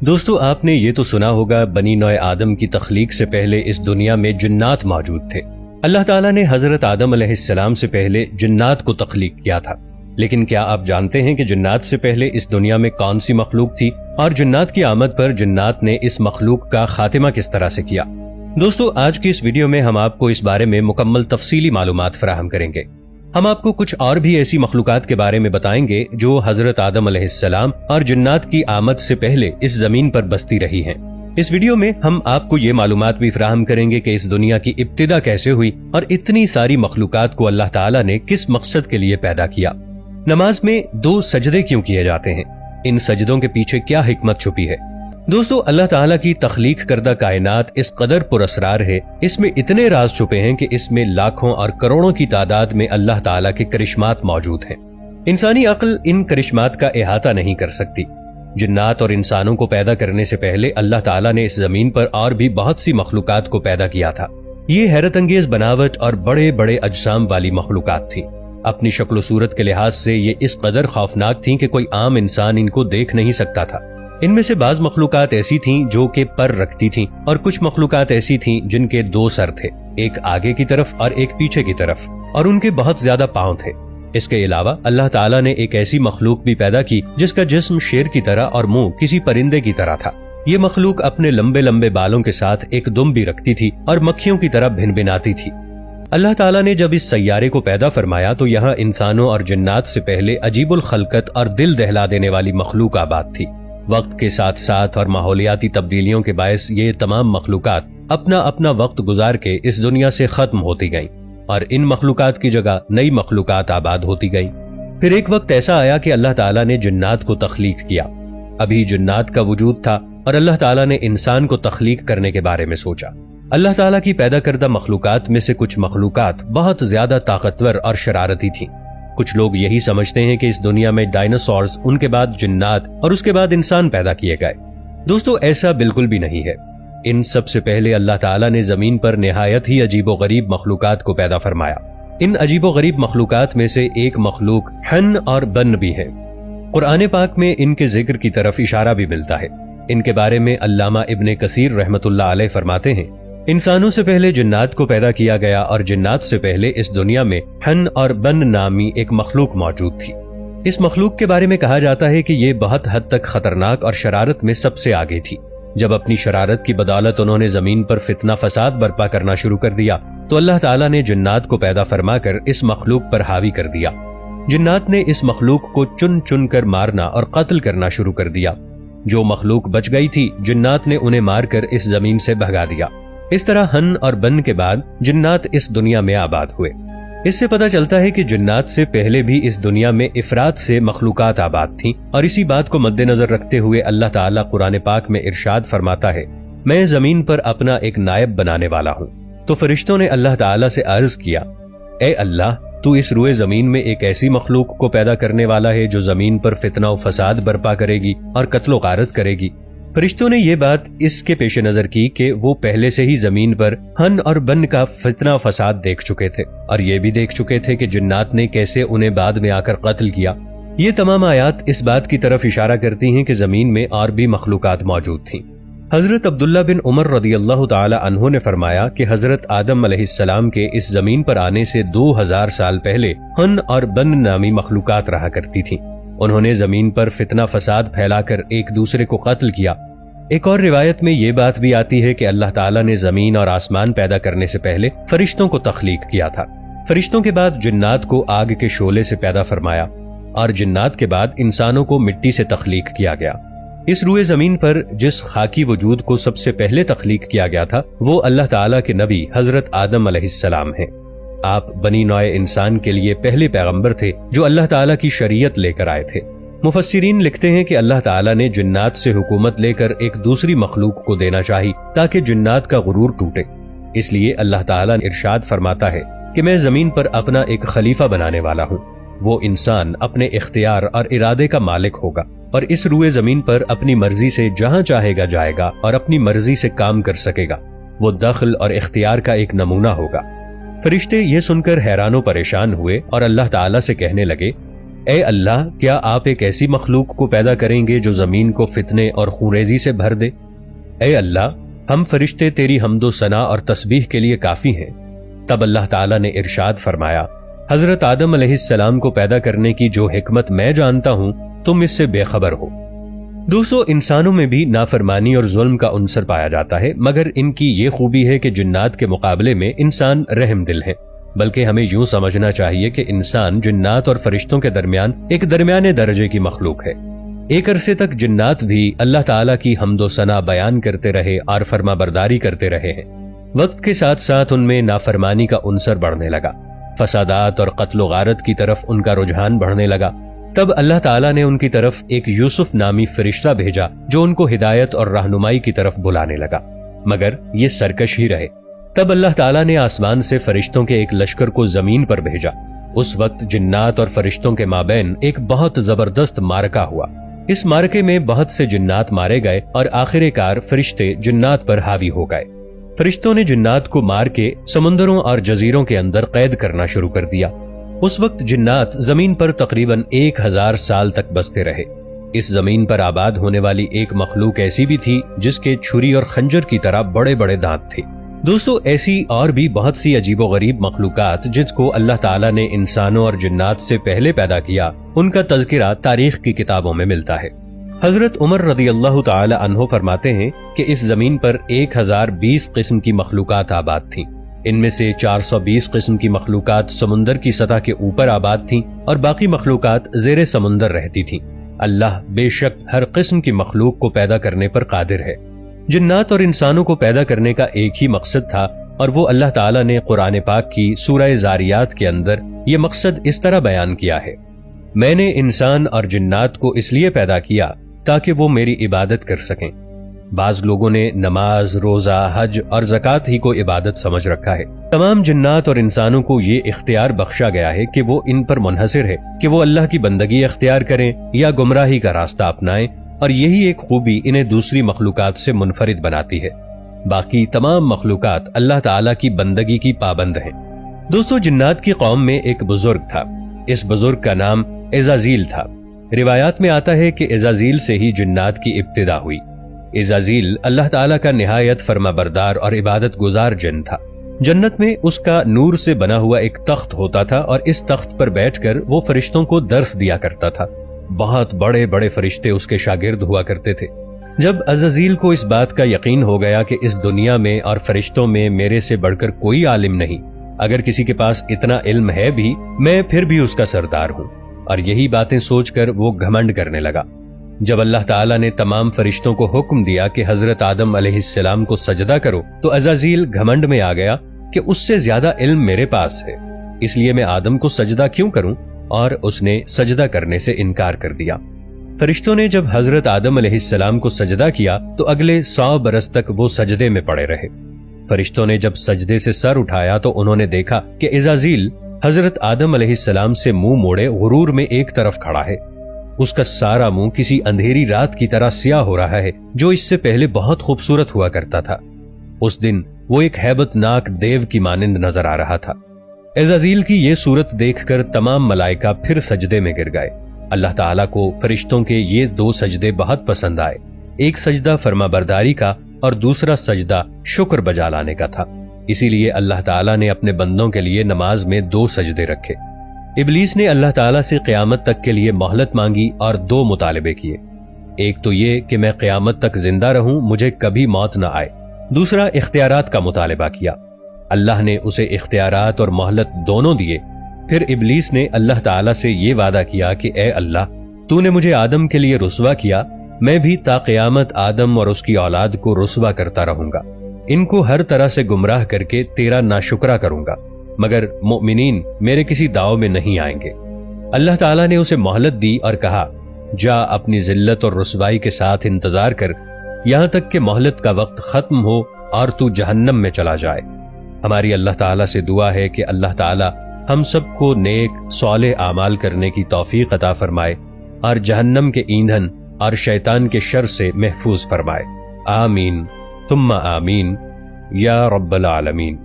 دوستو آپ نے یہ تو سنا ہوگا بنی نوع آدم کی تخلیق سے پہلے اس دنیا میں جنات موجود تھے۔ اللہ تعالیٰ نے حضرت آدم علیہ السلام سے پہلے جنات کو تخلیق کیا تھا، لیکن کیا آپ جانتے ہیں کہ جنات سے پہلے اس دنیا میں کون سی مخلوق تھی اور جنات کی آمد پر جنات نے اس مخلوق کا خاتمہ کس طرح سے کیا؟ دوستو آج کی اس ویڈیو میں ہم آپ کو اس بارے میں مکمل تفصیلی معلومات فراہم کریں گے۔ ہم آپ کو کچھ اور بھی ایسی مخلوقات کے بارے میں بتائیں گے جو حضرت آدم علیہ السلام اور جنات کی آمد سے پہلے اس زمین پر بستی رہی ہیں۔ اس ویڈیو میں ہم آپ کو یہ معلومات بھی فراہم کریں گے کہ اس دنیا کی ابتدا کیسے ہوئی اور اتنی ساری مخلوقات کو اللہ تعالیٰ نے کس مقصد کے لیے پیدا کیا۔ نماز میں 2 سجدے کیوں کیے جاتے ہیں؟ ان سجدوں کے پیچھے کیا حکمت چھپی ہے؟ دوستو اللہ تعالیٰ کی تخلیق کردہ کائنات اس قدر پر اسرار ہے، اس میں اتنے راز چھپے ہیں کہ اس میں لاکھوں اور کروڑوں کی تعداد میں اللہ تعالیٰ کے کرشمات موجود ہیں۔ انسانی عقل ان کرشمات کا احاطہ نہیں کر سکتی۔ جنات اور انسانوں کو پیدا کرنے سے پہلے اللہ تعالیٰ نے اس زمین پر اور بھی بہت سی مخلوقات کو پیدا کیا تھا۔ یہ حیرت انگیز بناوٹ اور بڑے بڑے اجسام والی مخلوقات تھیں۔ اپنی شکل و صورت کے لحاظ سے یہ اس قدر خوفناک تھیں کہ کوئی عام انسان ان کو دیکھ نہیں سکتا تھا۔ ان میں سے بعض مخلوقات ایسی تھیں جو کہ پر رکھتی تھیں اور کچھ مخلوقات ایسی تھیں جن کے 2 سر تھے، ایک آگے کی طرف اور ایک پیچھے کی طرف، اور ان کے بہت زیادہ پاؤں تھے۔ اس کے علاوہ اللہ تعالیٰ نے ایک ایسی مخلوق بھی پیدا کی جس کا جسم شیر کی طرح اور منہ کسی پرندے کی طرح تھا۔ یہ مخلوق اپنے لمبے لمبے بالوں کے ساتھ ایک دم بھی رکھتی تھی اور مکھیوں کی طرح بھنبھناتی تھی۔ اللہ تعالیٰ نے جب اس سیارے کو پیدا فرمایا تو یہاں انسانوں اور جنات سے پہلے عجیب الخلقت اور دل دہلا دینے والی مخلوق آباد تھی۔ وقت کے ساتھ ساتھ اور ماحولیاتی تبدیلیوں کے باعث یہ تمام مخلوقات اپنا اپنا وقت گزار کے اس دنیا سے ختم ہوتی گئیں اور ان مخلوقات کی جگہ نئی مخلوقات آباد ہوتی گئیں۔ پھر ایک وقت ایسا آیا کہ اللہ تعالیٰ نے جنات کو تخلیق کیا۔ ابھی جنات کا وجود تھا اور اللہ تعالیٰ نے انسان کو تخلیق کرنے کے بارے میں سوچا۔ اللہ تعالیٰ کی پیدا کردہ مخلوقات میں سے کچھ مخلوقات بہت زیادہ طاقتور اور شرارتی تھیں۔ کچھ لوگ یہی سمجھتے ہیں کہ اس دنیا میں ڈائناسورز، ان کے بعد جنات اور اس کے بعد انسان پیدا کیے گئے۔ دوستو ایسا بالکل بھی نہیں ہے۔ ان سب سے پہلے اللہ تعالیٰ نے زمین پر نہایت ہی عجیب و غریب مخلوقات کو پیدا فرمایا۔ ان عجیب و غریب مخلوقات میں سے ایک مخلوق ہن اور بن بھی ہے۔ قرآن پاک میں ان کے ذکر کی طرف اشارہ بھی ملتا ہے۔ ان کے بارے میں علامہ ابن کثیر رحمۃ اللہ علیہ فرماتے ہیں، انسانوں سے پہلے جنات کو پیدا کیا گیا اور جنات سے پہلے اس دنیا میں ہن اور بن نامی ایک مخلوق موجود تھی۔ اس مخلوق کے بارے میں کہا جاتا ہے کہ یہ بہت حد تک خطرناک اور شرارت میں سب سے آگے تھی۔ جب اپنی شرارت کی بدولت انہوں نے زمین پر فتنہ فساد برپا کرنا شروع کر دیا تو اللہ تعالیٰ نے جنات کو پیدا فرما کر اس مخلوق پر حاوی کر دیا۔ جنات نے اس مخلوق کو چن چن کر مارنا اور قتل کرنا شروع کر دیا۔ جو مخلوق بچ گئی تھی جنات نے انہیں مار کر اس زمین سے بھگا دیا۔ اس طرح ہن اور بن کے بعد جنات اس دنیا میں آباد ہوئے۔ اس سے پتہ چلتا ہے کہ جنات سے پہلے بھی اس دنیا میں افراد سے مخلوقات آباد تھیں، اور اسی بات کو مد نظر رکھتے ہوئے اللہ تعالیٰ قرآن پاک میں ارشاد فرماتا ہے، میں زمین پر اپنا ایک نائب بنانے والا ہوں۔ تو فرشتوں نے اللہ تعالیٰ سے عرض کیا، اے اللہ، تو اس روئے زمین میں ایک ایسی مخلوق کو پیدا کرنے والا ہے جو زمین پر فتنہ و فساد برپا کرے گی اور قتل و غارت کرے گی۔ فرشتوں نے یہ بات اس کے پیش نظر کی کہ وہ پہلے سے ہی زمین پر ہن اور بن کا فتنہ فساد دیکھ چکے تھے، اور یہ بھی دیکھ چکے تھے کہ جنات نے کیسے انہیں بعد میں آ کر قتل کیا۔ یہ تمام آیات اس بات کی طرف اشارہ کرتی ہیں کہ زمین میں اور بھی مخلوقات موجود تھیں۔ حضرت عبداللہ بن عمر رضی اللہ تعالی عنہ نے فرمایا کہ حضرت آدم علیہ السلام کے اس زمین پر آنے سے 2000 سال پہلے ہن اور بن نامی مخلوقات رہا کرتی تھیں۔ انہوں نے زمین پر فتنہ فساد پھیلا کر ایک دوسرے کو قتل کیا۔ ایک اور روایت میں یہ بات بھی آتی ہے کہ اللہ تعالیٰ نے زمین اور آسمان پیدا کرنے سے پہلے فرشتوں کو تخلیق کیا تھا۔ فرشتوں کے بعد جنات کو آگ کے شعلے سے پیدا فرمایا، اور جنات کے بعد انسانوں کو مٹی سے تخلیق کیا گیا۔ اس روئے زمین پر جس خاکی وجود کو سب سے پہلے تخلیق کیا گیا تھا وہ اللہ تعالیٰ کے نبی حضرت آدم علیہ السلام ہیں۔ آپ بنی نوع انسان کے لیے پہلے پیغمبر تھے جو اللہ تعالیٰ کی شریعت لے کر آئے تھے۔ مفسرین لکھتے ہیں کہ اللہ تعالیٰ نے جنات سے حکومت لے کر ایک دوسری مخلوق کو دینا چاہی تاکہ جنات کا غرور ٹوٹے۔ اس لیے اللہ تعالیٰ نے ارشاد فرماتا ہے کہ میں زمین پر اپنا ایک خلیفہ بنانے والا ہوں۔ وہ انسان اپنے اختیار اور ارادے کا مالک ہوگا اور اس روئے زمین پر اپنی مرضی سے جہاں چاہے گا جائے گا اور اپنی مرضی سے کام کر سکے گا۔ وہ دخل اور اختیار کا ایک نمونہ ہوگا۔ فرشتے یہ سن کر حیران و پریشان ہوئے اور اللہ تعالیٰ سے کہنے لگے، اے اللہ، کیا آپ ایک ایسی مخلوق کو پیدا کریں گے جو زمین کو فتنے اور خونریزی سے بھر دے؟ اے اللہ، ہم فرشتے تیری حمد و ثنا اور تسبیح کے لیے کافی ہیں۔ تب اللہ تعالیٰ نے ارشاد فرمایا، حضرت آدم علیہ السلام کو پیدا کرنے کی جو حکمت میں جانتا ہوں تم اس سے بے خبر ہو۔ دوستو، انسانوں میں بھی نافرمانی اور ظلم کا عنصر پایا جاتا ہے، مگر ان کی یہ خوبی ہے کہ جنات کے مقابلے میں انسان رحم دل ہے۔ بلکہ ہمیں یوں سمجھنا چاہیے کہ انسان جنات اور فرشتوں کے درمیان ایک درمیانے درجے کی مخلوق ہے۔ ایک عرصے تک جنات بھی اللہ تعالیٰ کی حمد و ثنا بیان کرتے رہے اور فرما برداری کرتے رہے ہیں۔ وقت کے ساتھ ساتھ ان میں نافرمانی کا عنصر بڑھنے لگا، فسادات اور قتل و غارت کی طرف ان کا رجحان بڑھنے لگا۔ تب اللہ تعالیٰ نے ان کی طرف ایک یوسف نامی فرشتہ بھیجا جو ان کو ہدایت اور رہنمائی کی طرف بلانے لگا، مگر یہ سرکش ہی رہے۔ تب اللہ تعالیٰ نے آسمان سے فرشتوں کے ایک لشکر کو زمین پر بھیجا۔ اس وقت جنات اور فرشتوں کے مابین ایک بہت زبردست معرکہ ہوا۔ اس معرکے میں بہت سے جنات مارے گئے اور آخر کار فرشتے جنات پر حاوی ہو گئے۔ فرشتوں نے جنات کو مار کے سمندروں اور جزیروں کے اندر قید کرنا شروع کر دیا۔ اس وقت جنات زمین پر تقریباً 1000 سال تک بستے رہے۔ اس زمین پر آباد ہونے والی ایک مخلوق ایسی بھی تھی جس کے چھری اور خنجر کی طرح بڑے بڑے دانت تھے۔ دوستو، ایسی اور بھی بہت سی عجیب و غریب مخلوقات جس کو اللہ تعالیٰ نے انسانوں اور جنات سے پہلے پیدا کیا، ان کا تذکرہ تاریخ کی کتابوں میں ملتا ہے۔ حضرت عمر رضی اللہ تعالی عنہ فرماتے ہیں کہ اس زمین پر 1020 قسم کی مخلوقات آباد تھیں۔ ان میں سے 420 قسم کی مخلوقات سمندر کی سطح کے اوپر آباد تھیں اور باقی مخلوقات زیر سمندر رہتی تھیں۔ اللہ بے شک ہر قسم کی مخلوق کو پیدا کرنے پر قادر ہے۔ جنات اور انسانوں کو پیدا کرنے کا ایک ہی مقصد تھا، اور وہ اللہ تعالیٰ نے قرآن پاک کی سورہ زاریات کے اندر یہ مقصد اس طرح بیان کیا ہے: میں نے انسان اور جنات کو اس لیے پیدا کیا تاکہ وہ میری عبادت کر سکیں۔ بعض لوگوں نے نماز، روزہ، حج اور زکوٰۃ ہی کو عبادت سمجھ رکھا ہے۔ تمام جنات اور انسانوں کو یہ اختیار بخشا گیا ہے کہ وہ ان پر منحصر ہے کہ وہ اللہ کی بندگی اختیار کریں یا گمراہی کا راستہ اپنائیں، اور یہی ایک خوبی انہیں دوسری مخلوقات سے منفرد بناتی ہے۔ باقی تمام مخلوقات اللہ تعالیٰ کی بندگی کی پابند ہیں۔ دوستو، جنات کی قوم میں ایک بزرگ تھا۔ اس بزرگ کا نام عزازیل تھا۔ روایات میں آتا ہے کہ عزازیل سے ہی جنات کی ابتدا ہوئی۔ عزازیل اللہ تعالیٰ کا نہایت فرما بردار اور عبادت گزار جن تھا۔ جنت میں اس کا نور سے بنا ہوا ایک تخت ہوتا تھا، اور اس تخت پر بیٹھ کر وہ فرشتوں کو درس دیا کرتا تھا۔ بہت بڑے بڑے فرشتے اس کے شاگرد ہوا کرتے تھے۔ جب عزازیل کو اس بات کا یقین ہو گیا کہ اس دنیا میں اور فرشتوں میں میرے سے بڑھ کر کوئی عالم نہیں، اگر کسی کے پاس اتنا علم ہے بھی، میں پھر بھی اس کا سردار ہوں، اور یہی باتیں سوچ کر وہ گھمنڈ کرنے لگا۔ جب اللہ تعالیٰ نے تمام فرشتوں کو حکم دیا کہ حضرت آدم علیہ السلام کو سجدہ کرو، تو عزازیل گھمنڈ میں آ گیا کہ اس سے زیادہ علم میرے پاس ہے، اس لیے میں آدم کو سجدہ کیوں کروں، اور اس نے سجدہ کرنے سے انکار کر دیا۔ فرشتوں نے جب حضرت آدم علیہ السلام کو سجدہ کیا تو اگلے 100 برس تک وہ سجدے میں پڑے رہے۔ فرشتوں نے جب سجدے سے سر اٹھایا تو انہوں نے دیکھا کہ عزازیل حضرت آدم علیہ السلام سے منہ موڑے غرور میں ایک طرف کھڑا ہے۔ اس کا سارا منہ کسی اندھیری رات کی طرح سیاہ ہو رہا ہے جو اس سے پہلے بہت خوبصورت ہوا کرتا تھا۔ اس دن وہ ایک ہیبت ناک دیو کی مانند نظر آ رہا تھا۔ عزازیل کی یہ صورت دیکھ کر تمام ملائکہ پھر سجدے میں گر گئے۔ اللہ تعالیٰ کو فرشتوں کے یہ 2 سجدے بہت پسند آئے۔ ایک سجدہ فرما برداری کا اور دوسرا سجدہ شکر بجا لانے کا تھا۔ اسی لیے اللہ تعالیٰ نے اپنے بندوں کے لیے نماز میں 2 سجدے رکھے۔ ابلیس نے اللہ تعالیٰ سے قیامت تک کے لیے مہلت مانگی اور 2 مطالبے کیے۔ ایک تو یہ کہ میں قیامت تک زندہ رہوں، مجھے کبھی موت نہ آئے۔ دوسرا اختیارات کا مطالبہ کیا۔ اللہ نے اسے اختیارات اور مہلت دونوں دیے۔ پھر ابلیس نے اللہ تعالیٰ سے یہ وعدہ کیا کہ اے اللہ، تو نے مجھے آدم کے لیے رسوا کیا، میں بھی تا قیامت آدم اور اس کی اولاد کو رسوا کرتا رہوں گا، ان کو ہر طرح سے گمراہ کر کے تیرا ناشکرا کروں گا، مگر مؤمنین میرے کسی داؤ میں نہیں آئیں گے۔ اللہ تعالیٰ نے اسے مہلت دی اور کہا، جا اپنی ذلت اور رسوائی کے ساتھ انتظار کر یہاں تک کہ مہلت کا وقت ختم ہو اور تو جہنم میں چلا جائے۔ ہماری اللہ تعالیٰ سے دعا ہے کہ اللہ تعالیٰ ہم سب کو نیک صالح اعمال کرنے کی توفیق عطا فرمائے اور جہنم کے ایندھن اور شیطان کے شر سے محفوظ فرمائے۔ آمین ثم آمین یا رب العالمین۔